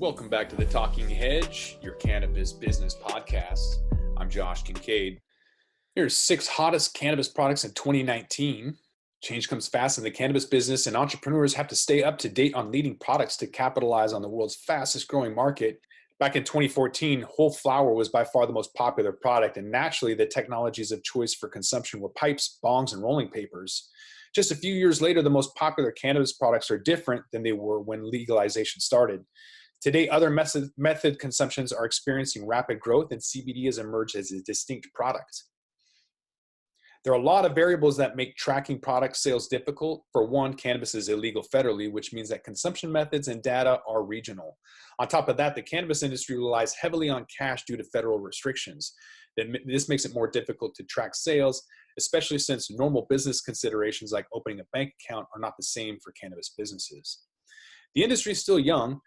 Welcome back to the Talking Hedge, your cannabis business podcast. I'm Josh Kincaid. Here's 6 hottest cannabis products in 2019. Change comes fast in the cannabis business, and entrepreneurs have to stay up to date on leading products to capitalize on the world's fastest growing market. Back in 2014, whole flower was by far the most popular product, and naturally, the technologies of choice for consumption were pipes, bongs, and rolling papers. Just a few years later, the most popular cannabis products are different than they were when legalization started. Today, other method consumptions are experiencing rapid growth, and CBD has emerged as a distinct product. There are a lot of variables that make tracking product sales difficult. For one, cannabis is illegal federally, which means that consumption methods and data are regional. On top of that, the cannabis industry relies heavily on cash due to federal restrictions. This makes it more difficult to track sales, especially since normal business considerations like opening a bank account are not the same for cannabis businesses. The industry is still young.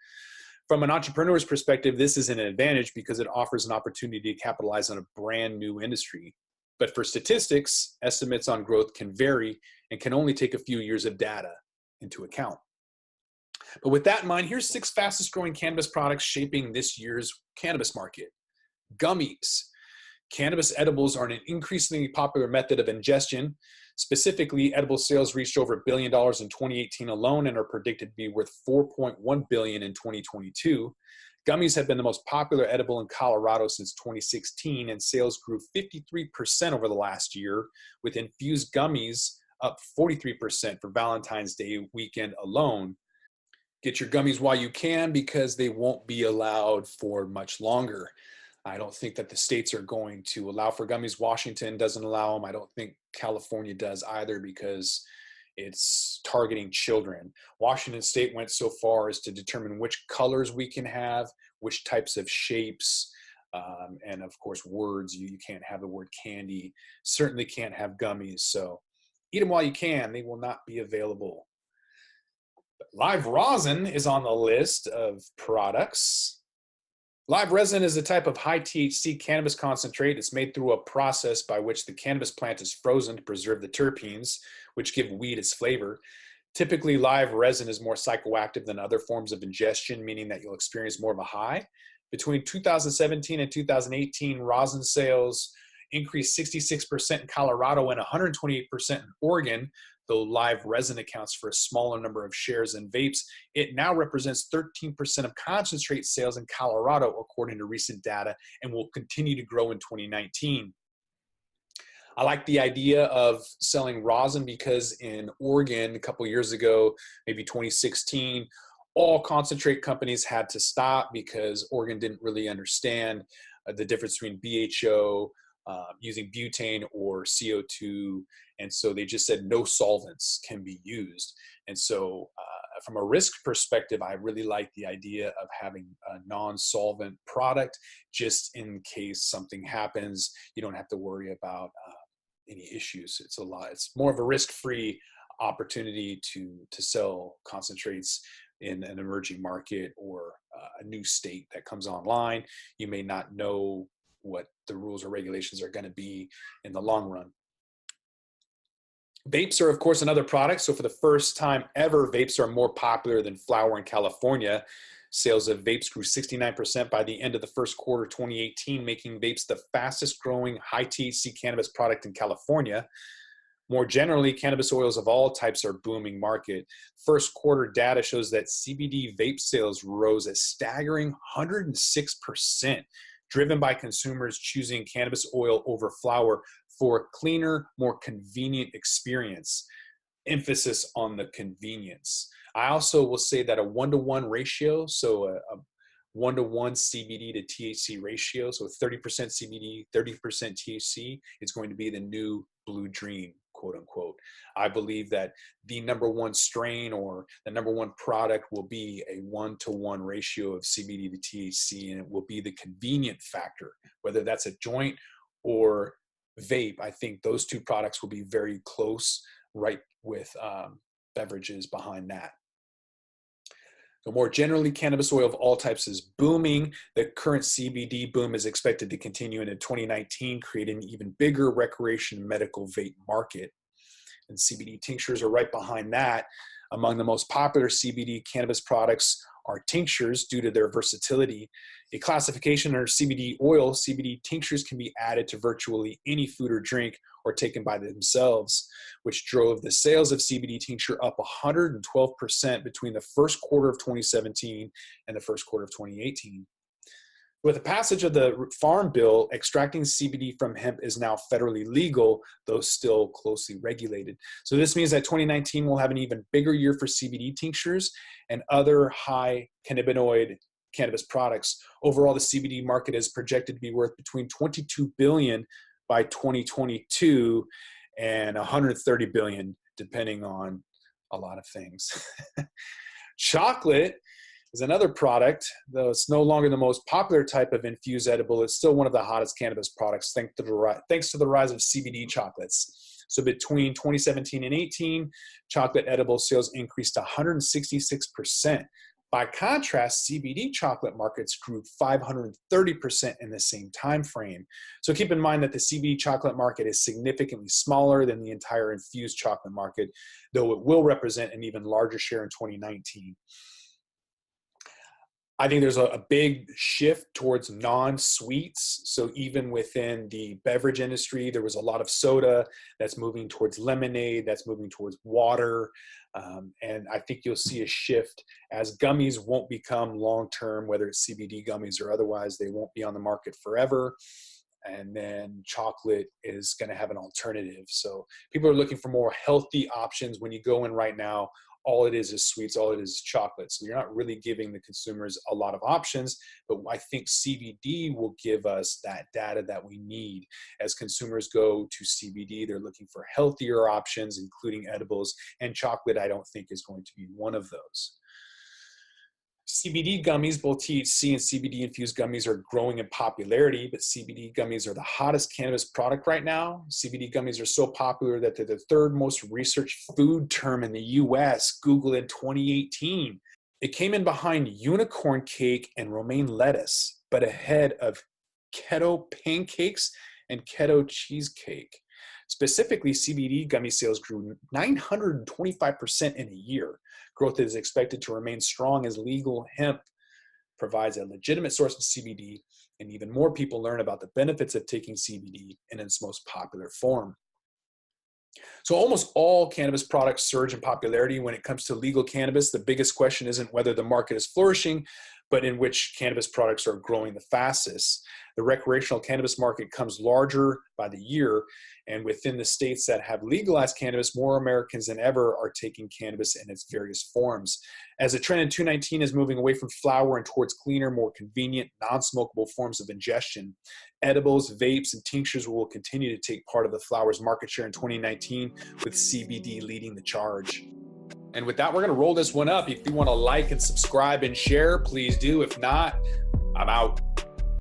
From an entrepreneur's perspective, this is an advantage because it offers an opportunity to capitalize on a brand new industry. But for statistics, estimates on growth can vary and can only take a few years of data into account. But with that in mind, here's 6 fastest growing cannabis products shaping this year's cannabis market. Gummies. Cannabis edibles are an increasingly popular method of ingestion. Specifically, edible sales reached over $1 billion in 2018 alone and are predicted to be worth $4.1 billion in 2022. Gummies have been the most popular edible in Colorado since 2016, and sales grew 53% over the last year, with infused gummies up 43% for Valentine's Day weekend alone. Get your gummies while you can because they won't be allowed for much longer. I don't think that the states are going to allow for gummies. Washington doesn't allow them. I don't think California does either because it's targeting children. Washington State went so far as to determine which colors we can have, which types of shapes, and of course words. You can't have the word candy, certainly can't have gummies. So eat them while you can. They will not be available. But live rosin is on the list of products. Live resin is a type of high THC cannabis concentrate. It's made through a process by which the cannabis plant is frozen to preserve the terpenes, which give weed its flavor. Typically, live resin is more psychoactive than other forms of ingestion, meaning that you'll experience more of a high. Between 2017 and 2018, rosin sales increased 66% in Colorado and 128% in Oregon. Though live resin accounts for a smaller number of shares in vapes, it now represents 13% of concentrate sales in Colorado, according to recent data, and will continue to grow in 2019. I like the idea of selling rosin because in Oregon a couple years ago, maybe 2016, all concentrate companies had to stop because Oregon didn't really understand the difference between BHO, using butane or CO2. And so they just said no solvents can be used. And so from a risk perspective, I really like the idea of having a non-solvent product just in case something happens. You don't have to worry about any issues. It's more of a risk-free opportunity to sell concentrates in an emerging market or a new state that comes online. You may not know what the rules or regulations are going to be in the long run. Vapes are, of course, another product. So for the first time ever, vapes are more popular than flower in California. Sales of vapes grew 69% by the end of the first quarter 2018, making vapes the fastest growing high THC cannabis product in California. More generally, cannabis oils of all types are booming market. First quarter data shows that CBD vape sales rose a staggering 106%, driven by consumers choosing cannabis oil over flower for a cleaner, more convenient experience. Emphasis on the convenience. I also will say that a 1-to-1 ratio, so a 1-to-1 CBD to THC ratio, so 30% CBD, 30% THC is going to be the new blue dream, quote unquote. I believe that the number one strain or the number one product will be a 1-to-1 ratio of CBD to THC, and it will be the convenient factor, whether that's a joint or vape. I think those two products will be very close, right with beverages behind that. So more generally, cannabis oil of all types is booming. The current CBD boom is expected to continue into 2019, creating an even bigger recreation medical vape market. And CBD tinctures are right behind that. Among the most popular CBD cannabis products are tinctures due to their versatility. A classification under CBD oil, CBD tinctures can be added to virtually any food or drink or taken by themselves, which drove the sales of CBD tincture up 112% between the first quarter of 2017 and the first quarter of 2018. With the passage of the Farm Bill, extracting CBD from hemp is now federally legal, though still closely regulated. So this means that 2019 will have an even bigger year for CBD tinctures and other high cannabinoid cannabis products. Overall, the CBD market is projected to be worth between $22 billion by 2022 and $130 billion, depending on a lot of things. Chocolate is another product. Though it's no longer the most popular type of infused edible, it's still one of the hottest cannabis products thanks to the rise of CBD chocolates. So between 2017 and 18, chocolate edible sales increased to 166%. By contrast, CBD chocolate markets grew 530% in the same time frame. So keep in mind that the CBD chocolate market is significantly smaller than the entire infused chocolate market, though it will represent an even larger share in 2019. I think there's a big shift towards non-sweets. So even within the beverage industry, there was a lot of soda that's moving towards lemonade, that's moving towards water. And I think you'll see a shift as gummies won't become long-term, whether it's CBD gummies or otherwise, they won't be on the market forever. And then chocolate is going to have an alternative. So people are looking for more healthy options. When you go in right now, all it is sweets, all it is chocolate. So you're not really giving the consumers a lot of options, but I think CBD will give us that data that we need. As consumers go to CBD, they're looking for healthier options, including edibles, and chocolate, I don't think, is going to be one of those. CBD gummies, both THC and CBD infused gummies are growing in popularity, but CBD gummies are the hottest cannabis product right now. CBD gummies are so popular that they're the third most researched food term in the US, Google in 2018. It came in behind unicorn cake and romaine lettuce, but ahead of keto pancakes and keto cheesecake. Specifically, CBD gummy sales grew 925% in a year. Growth is expected to remain strong as legal hemp provides a legitimate source of CBD, and even more people learn about the benefits of taking CBD in its most popular form. So almost all cannabis products surge in popularity. When it comes to legal cannabis, the biggest question isn't whether the market is flourishing, but in which cannabis products are growing the fastest. The recreational cannabis market comes larger by the year, and within the states that have legalized cannabis, more Americans than ever are taking cannabis in its various forms. As the trend in 2019 is moving away from flower and towards cleaner, more convenient, non-smokable forms of ingestion, edibles, vapes, and tinctures will continue to take part of the flower's market share in 2019, with CBD leading the charge. And with that, we're going to roll this one up. If you want to like and subscribe and share, please do. If not, I'm out.